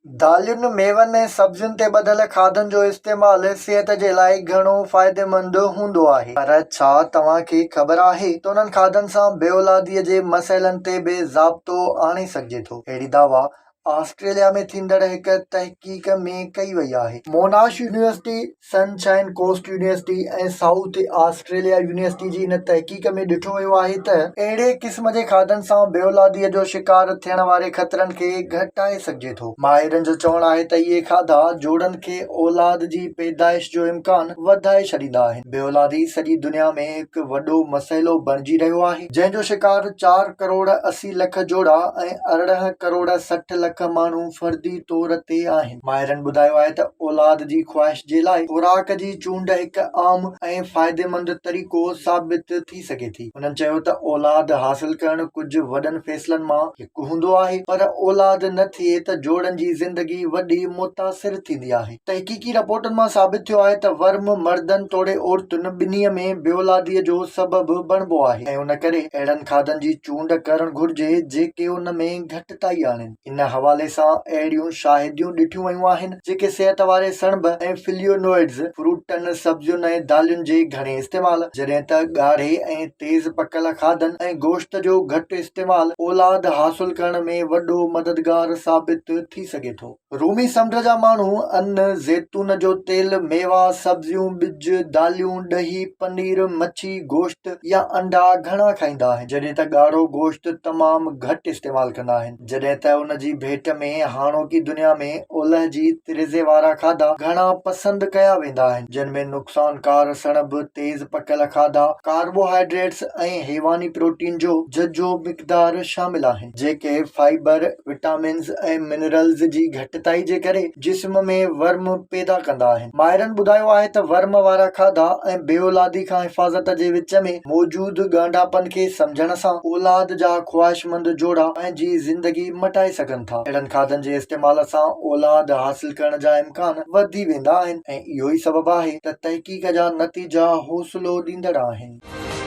दालियुनि, मेवनि ऐं सब्जियुनि ते ॿधल खाधनि जो इस्तेमालु सिहत जे लाइ घणो फ़ाइदेमंद हूंदो आहे। पर छा तव्हां खे ख़बर आहे त उन्हनि खाधनि सां बेऔलादीअ जे मसइलनि ते बि ज़ाब्तो आणे सघिजे थो? अहिड़ी दावा ऑस्ट्रेलिया में थींदड़ हिक तहक़ीक़ में कई वई आहे। Monash University, Sunshine Coast University ऐं साउथ ऑस्ट्रेलिया यूनिवर्सिटी जी इन तहक़ीक़ में ॾिठो वियो आहे त अहिड़े क़िस्म जे खाधनि सां बेऔलादीअ जो शिकार थियण वारे ख़तरनि खे घटाए सघिजे थो। माहिरनि जो चवणु आहे त इहे खाधा जोड़नि खे औलाद जी पैदाइश जो इम्कान वधाए छॾींदा आहिनि। बेऔलादी सॼी दुनिया में हिकु वॾो मसइलो बणिजी रहियो आहे, जंहिंजो शिकार 4 करोड़ 80 लख जोड़ा ऐं 18 करोड़ 60 लख माण्हू फर्दी तौर ते आहिनि। माहिरनि ॿुधायो आहे त औलाद जी ख़्वाहिश जे लाइ खुराक जी चूंड हिकु आम ऐं फ़ाइदेमंद तरीक़ो साबित थी सघे थी। हुननि चयो त औलाद हासिल करणु कुझु वॾनि फ़ैसिलनि मां हिकु हूंदो आहे, पर औलाद न थिए त जोड़नि जी ज़िंदगी वॾी मुतासिर थींदी आहे। तहक़ीक़ी रिपोर्टनि मां साबित थियो आहे त वर्म मर्दनि तोड़े औरतुनि ॿिन्हीअ में बेऔलादीअ जो सबबु बणिबो आहे ऐं उन करे अहिड़नि खाधनि जी चूंड करणु घुर्जे जेके उन में घटिताई आणनि। इन हवाले सां अहिड़ियूं शाहिदियूं ॾिठियूं वयूं आहिनि जेके सिहत वारे सणभ ऐं फ्लेवोनॉइड्स फ्रूटनि, सब्जियुनि ऐं दालियुनि जे घणे इस्तेमाल, जॾहिं त ॻाढ़े ऐं तेज़ पकल खाधनि ऐं गोश्त जो घटि इस्तेमाल औलाद हासिल करण में वॾो मददगार साबित थी सघे थो। रूमी समुंड जा माण्हू अन्न, ज़ैतून जो तेल, मेवा, सब्जियूं, ॿिज, दालियूं, ॾही, पनीर, मच्छी, गोश्त या अंडा घणा खाईंदा आहिनि, जॾहिं त ॻाढ़ो गोश्त तमामु घटि इस्तेमाल कंदा आहिनि। जॾहिं त उन जी भेट में हाणोकी दुनिया में ओलह जी तिरिज़े वारा खाधा घणा पसंदि कया वेंदा आहिनि, जिन में नुक़सानकार सणभ, तेज़ पकल खाधा, कार्बोहाइड्रेट्स ऐं हैवानी प्रोटीन जो झझो मिक़दार शामिल आहिनि, जेके फाइबर, विटामिन्स ऐं मिनरल्स जी घटिताई जे करे जिस्म में वर्म पैदा कंदा आहिनि। माहिरनि ॿुधायो आहे त वर्म वारा खाधा ऐं बेऔलादी खां हिफ़ाज़त जे विच में मौजूदु ॻंढापन खे सम्झण सां औलाद जा ख़्वाहिशमंद जोड़ा पंहिंजी ज़िंदगी मटाए सघनि था। अहिड़नि खाधनि जे इस्तेमाल सां औलाद हासिल करण जा इम्कान वधी वेंदा आहिनि ऐं इहो ई सबबु आहे त तहक़ीक़ जा नतीजा हौसलो ॾींदड़ आहिनि।